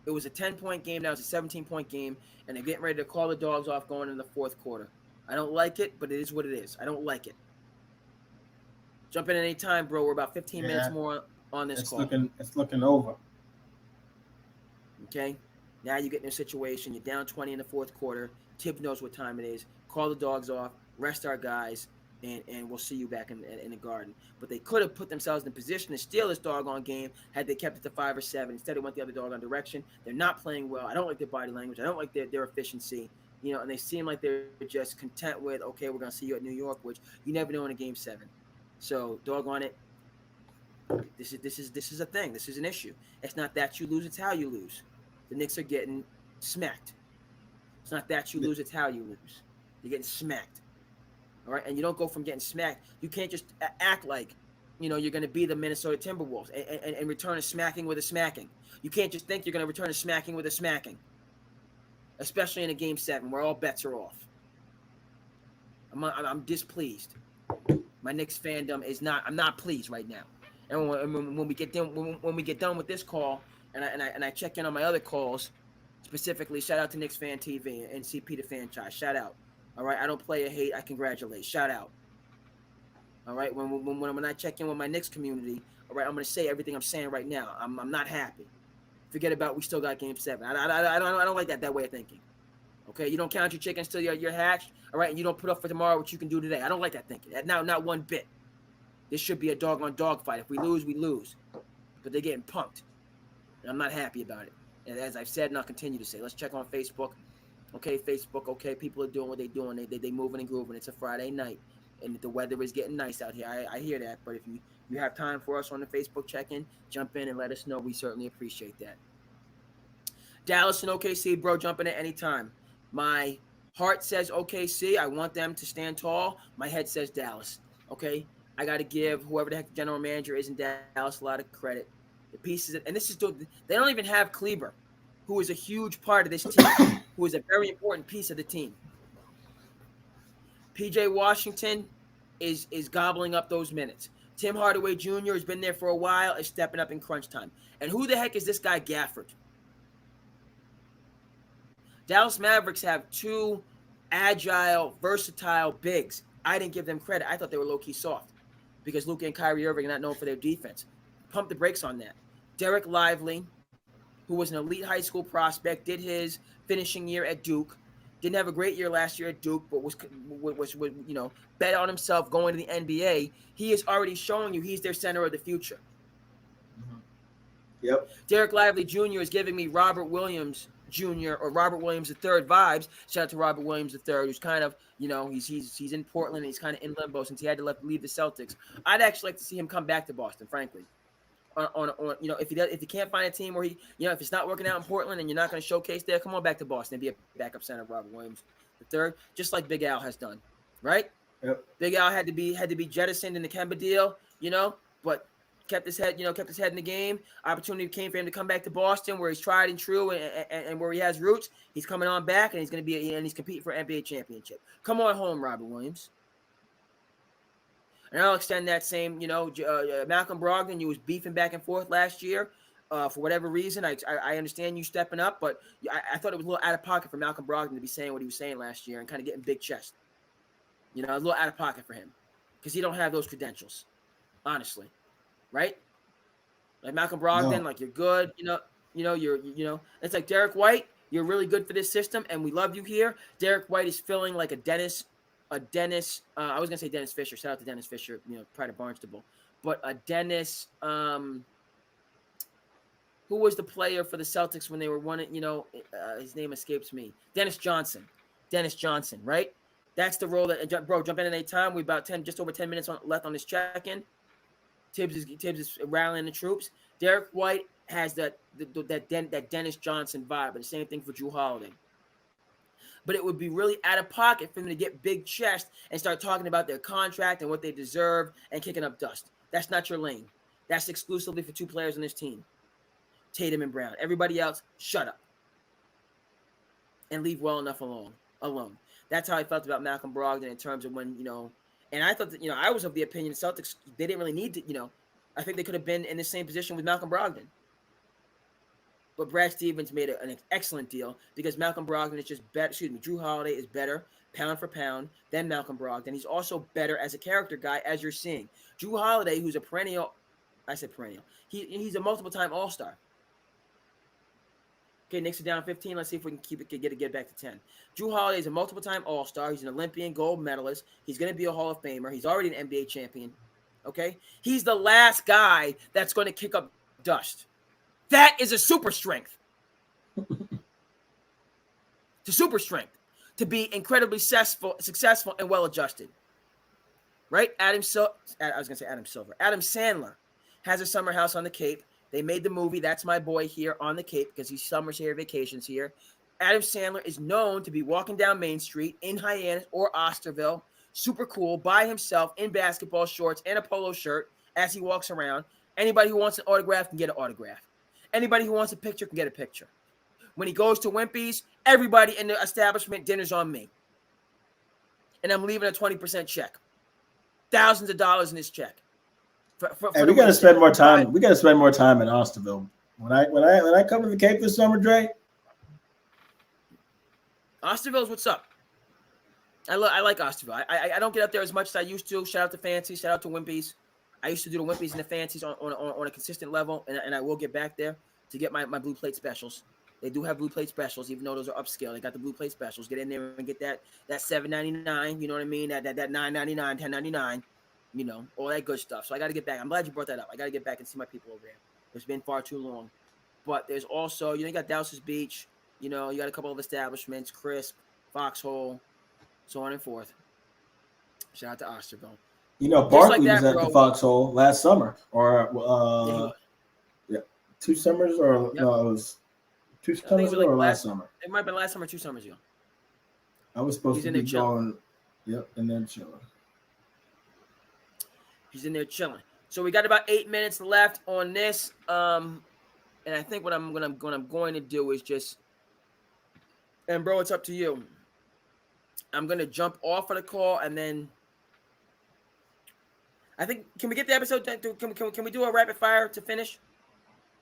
S1: It was a 10-point game. Now it's a 17-point game, and they're getting ready to call the dogs off going in the fourth quarter. I don't like it, but it is what it is. I don't like it. Jump in at any time, bro. We're about 15 minutes more on this call.
S3: It's looking over.
S1: Okay? Now you get in a situation. You're down 20 in the fourth quarter. Tibbs knows what time it is. Call the dogs off. Rest our guys. And we'll see you back in the Garden. But they could have put themselves in a position to steal this doggone game had they kept it to 5 or 7. Instead, they went the other doggone direction. They're not playing well. I don't like their body language. I don't like their efficiency. And they seem like they're just content with, okay, we're going to see you at New York, which you never know in a Game 7. So, doggone it. This is a thing. This is an issue. It's not that you lose. It's how you lose. The Knicks are getting smacked. It's not that you lose. It's how you lose. You're getting smacked. All right, and you don't go from getting smacked. You can't just act like, you're going to be the Minnesota Timberwolves and return a smacking with a smacking. You can't just think you're going to return a smacking with a smacking, especially in a Game 7 where all bets are off. I'm displeased. My Knicks fandom is not. I'm not pleased right now. And when we get done with this call, and I check in on my other calls, specifically shout out to Knicks Fan TV and CP the Franchise. Shout out. All right, I don't play a hate. I congratulate. Shout out. All right, when I check in with my Knicks community, all right, I'm going to say everything I'm saying right now. I'm not happy. Forget about we still got Game 7. I don't like that way of thinking. Okay, you don't count your chickens till you're hatched. All right, and you don't put up for tomorrow what you can do today. I don't like that thinking. Not one bit. This should be a dog-on-dog fight. If we lose, we lose. But they're getting punked. And I'm not happy about it. And as I've said, and I'll continue to say, let's check on Facebook. Okay, Facebook, okay, people are doing what they're doing. They moving and grooving. It's a Friday night, and the weather is getting nice out here. I hear that, but if you have time for us on the Facebook check-in, jump in and let us know. We certainly appreciate that. Dallas and OKC, bro, jump in at any time. My heart says OKC. I want them to stand tall. My head says Dallas, okay? I got to give whoever the heck the general manager is in Dallas a lot of credit. The pieces, and this is, they don't even have Kleber, who is a huge part of this team, who is a very important piece of the team. PJ Washington is gobbling up those minutes. Tim Hardaway Jr. has been there for a while, is stepping up in crunch time. And who the heck is this guy Gafford? Dallas Mavericks have 2 agile, versatile bigs. I didn't give them credit. I thought they were low-key soft because Luka and Kyrie Irving are not known for their defense. Pump the brakes on that. Derek Lively, who was an elite high school prospect, did his finishing year at Duke. Didn't have a great year last year at Duke, but was bet on himself going to the NBA. He is already showing you he's their center of the future.
S3: Mm-hmm. Yep.
S1: Derek Lively Jr. is giving me Robert Williams Jr. or Robert Williams III vibes. Shout out to Robert Williams III, who's kind of, he's in Portland and he's kind of in limbo since he had to leave the Celtics. I'd actually like to see him come back to Boston, frankly. on if he can't find a team where if it's not working out in Portland and you're not going to showcase there, come on back to Boston and be a backup center, Robert Williams the third, just like Big Al has done, right?
S3: Yep.
S1: Big Al had to be jettisoned in the Kemba deal, but kept his head in the game. Opportunity came for him to come back to Boston, where he's tried and true and where he has roots. He's coming on back, and he's competing for an NBA championship. Come on home, Robert Williams. And I'll extend that same, Malcolm Brogdon, you was beefing back and forth last year for whatever reason. I understand you stepping up, but I thought it was a little out of pocket for Malcolm Brogdon to be saying what he was saying last year and kind of getting big chest. A little out of pocket for him because he don't have those credentials, honestly, right? Like Malcolm Brogdon, like you're good, it's like Derek White, you're really good for this system and we love you here. Derek White is feeling like a Dennis, I was gonna say Dennis Fisher. Shout out to Dennis Fisher, prior to Barnstable, but a Dennis, who was the player for the Celtics when they were winning? His name escapes me. Dennis Johnson, right? That's the role that jump in at any time. We about just over 10 minutes left on this check-in. Tibbs is rallying the troops. Derek White has that Dennis Johnson vibe, but the same thing for Jrue Holiday. But it would be really out of pocket for them to get big chest and start talking about their contract and what they deserve and kicking up dust. That's not your lane. That's exclusively for two players on this team, Tatum and Brown. Everybody else, shut up and leave well enough alone. That's how I felt about Malcolm Brogdon in terms of when, and I thought that, I was of the opinion the Celtics, they didn't really need to, I think they could have been in the same position with Malcolm Brogdon. But Brad Stevens made an excellent deal because Malcolm Brogdon is just better. Jrue Holiday is better pound for pound than Malcolm Brogdon. He's also better as a character guy, as you're seeing. Jrue Holiday, who's a perennial, he's a multiple-time All-Star. Okay, Knicks are down 15. Let's see if we can get back to 10. Jrue Holiday is a multiple-time All-Star. He's an Olympian gold medalist. He's going to be a Hall of Famer. He's already an NBA champion. Okay? He's the last guy that's going to kick up dust. That is a super strength. It's a super strength to be incredibly successful and well-adjusted. Right? Adam Sandler has a summer house on the Cape. They made the movie That's My Boy here on the Cape because he summers here, vacations here. Adam Sandler is known to be walking down Main Street in Hyannis or Osterville, super cool, by himself in basketball shorts and a polo shirt as he walks around. Anybody who wants an autograph can get an autograph. Anybody who wants a picture can get a picture. When he goes to Wimpy's, everybody in the establishment, dinner's on me. And I'm leaving a 20% check. Thousands of dollars in this check.
S3: We got to spend more time. We got to spend more time in Osterville. When I come to the Cape this summer, Dre.
S1: Osterville's what's up. I like Osterville. I don't get up there as much as I used to. Shout out to Fancy. Shout out to Wimpy's. I used to do the Wimpy's and the Fancies on a consistent level, and I will get back there to get my blue plate specials. They do have blue plate specials, even though those are upscale. They got the blue plate specials. Get in there and get that $7.99. You know what I mean? That $9.99, $10.99. All that good stuff. So I got to get back. I'm glad you brought that up. I got to get back and see my people over there. It's been far too long. But there's also, you got Dows's Beach. You got a couple of establishments, Crisp, Foxhole, so on and forth. Shout out to Osterville.
S3: Barkley was at the Foxhole last summer, or 2 summers, or no, it was 2 summers ago or last summer.
S1: It might have been last summer, 2 summers ago.
S3: I was supposed to be going, and then chilling.
S1: He's in there chilling. So we got about 8 minutes left on this, and I think what I'm going to do is just, and bro, it's up to you. I'm going to jump off of the call, and then I think, can we get the episode? Can we do a rapid fire to finish?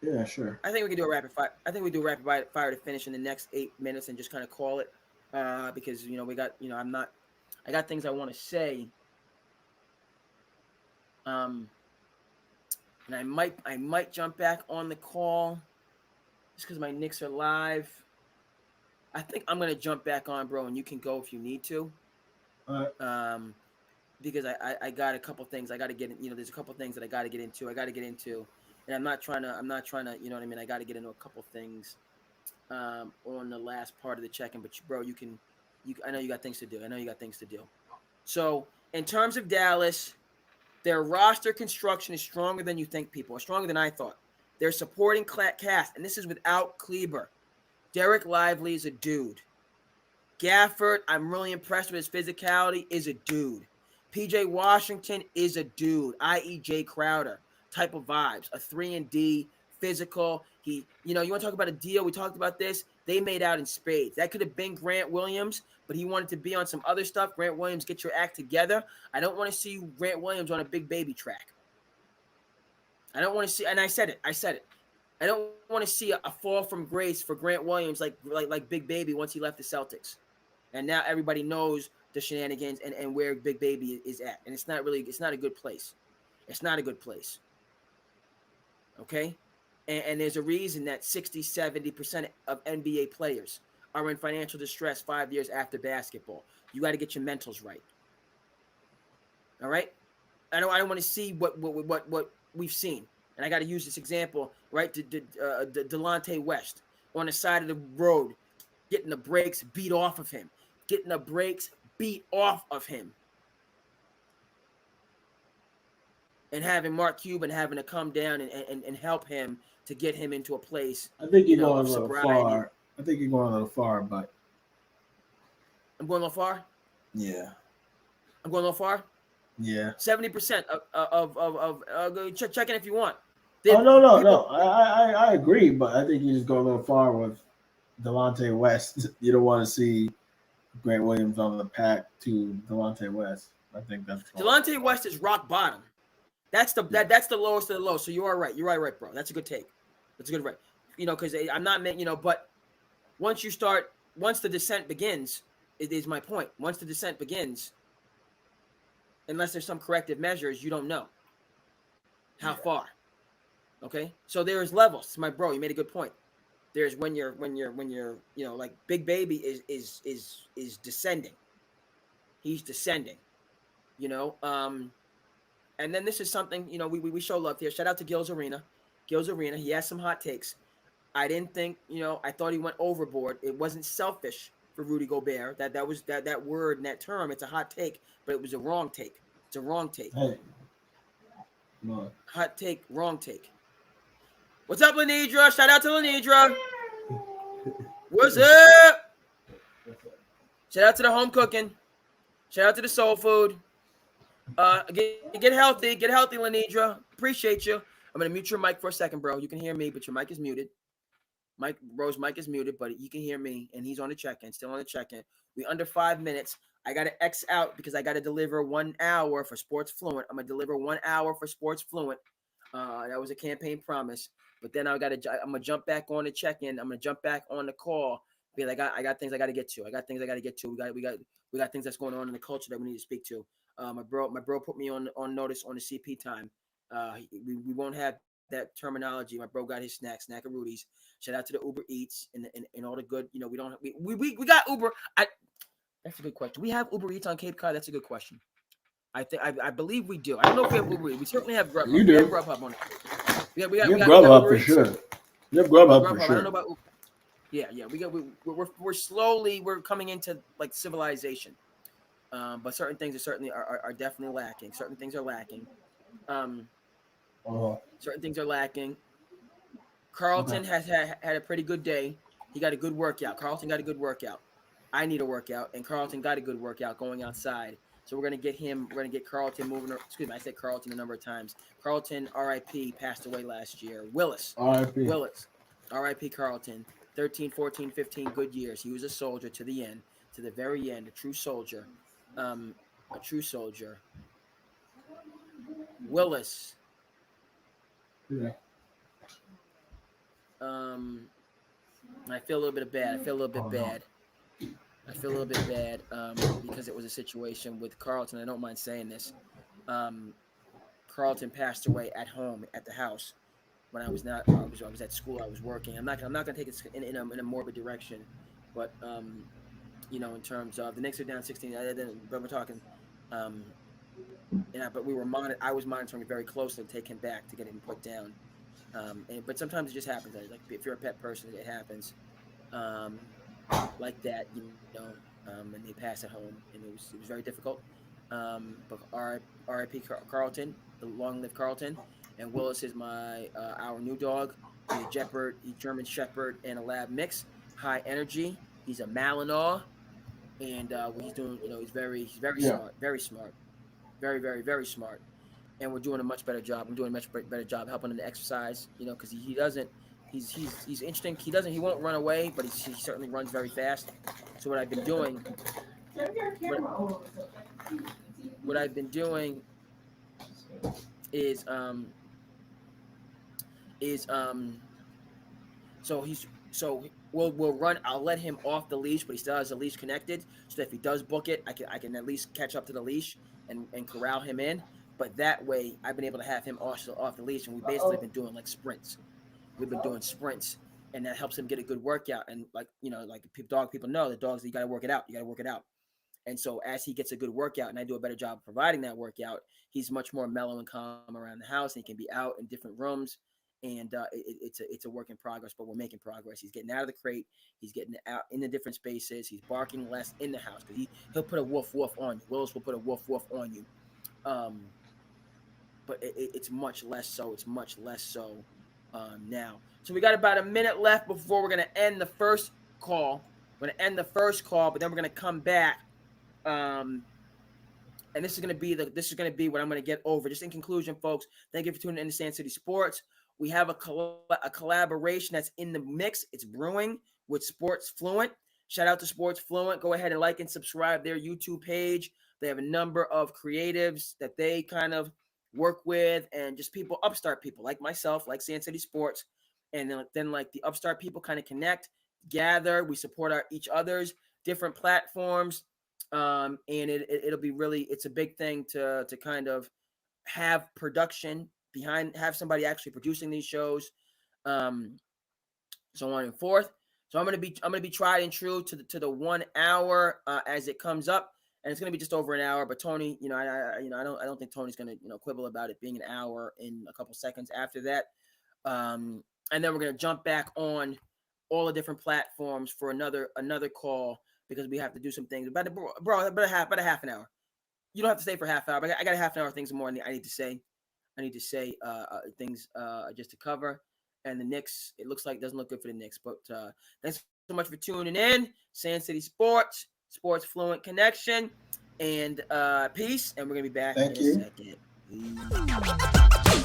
S3: Yeah, sure.
S1: I think we can do a rapid fire. I think we do a rapid fire to finish in the next 8 minutes and just kind of call it, because we got I got things I want to say, and I might jump back on the call just because my Knicks are live. I think I'm gonna jump back on, bro, and you can go if you need to.
S3: All right.
S1: Because I got a couple things I got to get in. There's a couple things that I got to get into. And I'm not trying to. You know what I mean? I got to get into a couple things on the last part of the check-in. But bro, I know you got things to do. So in terms of Dallas, Their roster construction is stronger than you think, people. Stronger than I thought. Their supporting cast, and this is without Kleber. Derek Lively is a dude. Gafford, I'm really impressed with his physicality, is a dude. PJ Washington is a dude, i.e. Jay Crowder type of vibes, a 3-and-D, physical. You want to talk about a deal? We talked about this. They made out in spades. That could have been Grant Williams, but he wanted to be on some other stuff. Grant Williams, get your act together. I don't want to see Grant Williams on a big baby track. I don't want to see, and I said it. I don't want to see a fall from grace for Grant Williams like Big Baby once he left the Celtics. And now everybody knows the shenanigans and where Big Baby is at. And it's not a good place. It's not a good place. Okay? And there's a reason that 60-70% of NBA players are in financial distress 5 years after basketball. You got to get your mentals right. All right? I don't want to see what we've seen. And I got to use this example, right? Delonte West on the side of the road, getting the brakes beat off of him. And having Mark Cuban having to come down and help him to get him into a place.
S3: I think you're going a little far. But
S1: I'm going a little far?
S3: Yeah.
S1: I'm going a little far?
S3: Yeah.
S1: 70% of check in if you want.
S3: No. I agree, but I think you just go a little far with Delonte West. You don't want to see Grant Williams on the pack to Delonte West. I think that's
S1: Delonte West is rock bottom. That's the lowest of the low. So you are right. You're right, bro. That's a good take. That's a good right. Because I'm not meant, but once the descent begins, it is my point. Once the descent begins, unless there's some corrective measures, you don't know how far. Okay, so there's levels. My bro, you made a good point. There's when you're like Big Baby is descending. He's descending. And then this is something we show love here. Shout out to Gil's Arena. He has some hot takes. I didn't think I thought he went overboard. It wasn't selfish for Rudy Gobert. That was that word and that term. It's a hot take, but it was a wrong take. It's a wrong take.
S3: Hey. No.
S1: Hot take, wrong take. What's up, Lenidra? Shout out to Lenidra. What's up? Shout out to the home cooking. Shout out to the soul food. Get healthy, Lenidra. Appreciate you. I'm gonna mute your mic for a second, bro. You can hear me, but your mic is muted. Bro's mic is muted, but you can hear me, and he's on the check-in, still on the check-in. We under 5 minutes. I gotta X out because I gotta deliver 1 hour for Sports Fluent. I'm gonna deliver 1 hour for Sports Fluent. That was a campaign promise. But then I'm gonna jump back on the check-in. I'm gonna jump back on the call. Because I got things I gotta get to. We got things that's going on in the culture that we need to speak to. My bro put me on notice on the CP time. We won't have that terminology. My bro got his Snackaroodies. Shout out to the Uber Eats and all the good. We got Uber. That's a good question. Do we have Uber Eats on Cape Cod? That's a good question. I believe we do. I don't know if we have Uber Eats. We certainly have Grubhub.
S3: You do.
S1: We have Grubhub on it. We got
S3: Grubhub for sure. You have Grubhub for
S1: I
S3: sure.
S1: don't know about Uber. Yeah. We're slowly coming into like civilization. But certain things are definitely lacking. Certain things are lacking. Certain things are lacking. Carlton has had a pretty good day. He got a good workout. Carlton got a good workout. I need a workout, and Carlton got a good workout going outside. So we're gonna get Carlton moving. Excuse me, I said Carlton a number of times. Carlton, R.I.P., passed away last year. Willis, R.I.P. Carlton. 13, 14, 15 good years. He was a soldier to the end, to the very end. A true soldier. Willis.
S3: Yeah.
S1: I feel a little bit bad. I feel a little bit bad because it was a situation with Carlton. I don't mind saying this. Carlton passed away at home, at the house, when I was at school. I was working. I'm not gonna take it in a morbid direction, but in terms of the Knicks are down 16. But we're talking. But I was monitoring it very closely to take him back to get him put down. But sometimes it just happens. Like if you're a pet person, it happens. Like that, and they pass at home, and it was very difficult. But R.I.P. Carlton, the long live Carlton, and Willis is our new dog. He's a German Shepherd and a Lab mix. High energy. He's a Malinois, and what he's doing, he's very
S3: Yeah.
S1: smart, very smart, very very very smart. And we're doing a much better job. I'm doing a much better job helping him to exercise. Because he doesn't. He's interesting. He won't run away, but he certainly runs very fast. So what I've been doing, what I've been doing is is so we'll run. I'll let him off the leash, but he still has the leash connected, so that if he does book it, I can at least catch up to the leash and corral him in. But that way, I've been able to have him off the leash, and we basically been doing like sprints. We've been doing sprints, and that helps him get a good workout. And like dog people know, the dogs, you got to work it out. You got to work it out. And so as he gets a good workout, and I do a better job of providing that workout, he's much more mellow and calm around the house, and he can be out in different rooms. And it's a work in progress, but we're making progress. He's getting out of the crate. He's getting out in the different spaces. He's barking less in the house because he'll put a woof woof on you. Willis will put a woof woof on you. But it's much less so. It's much less so now. So we got about a minute left before we're gonna end the first call. We're gonna end the first call, but then we're gonna come back. And this is gonna be what I'm gonna get over. Just in conclusion, folks, thank you for tuning in to Sand City Sports. We have a collaboration that's in the mix. It's brewing with Sports Fluent. Shout out to Sports Fluent. Go ahead and like and subscribe their YouTube page. They have a number of creatives that they kind of work with, and just upstart people like myself, like Sand City Sports. And then like the upstart people kind of connect, gather. We support each other's different platforms. And it'll be it's a big thing to kind of have production behind, have somebody actually producing these shows, so on and forth. So I'm gonna be tried and true to the 1 hour as it comes up, and it's gonna be just over an hour. But Tony, I don't think Tony's gonna quibble about it being an hour in a couple seconds after that. And then we're gonna jump back on all the different platforms for another call, because we have to do some things. About a half an hour. You don't have to stay for a half hour, but I got a half an hour things more I need to say. Things just to cover. And the Knicks, it looks like doesn't look good for the Knicks. But thanks so much for tuning in. Sand City Sports, Sports Fluent Connection, and peace. And we're gonna be back in a second. Peace.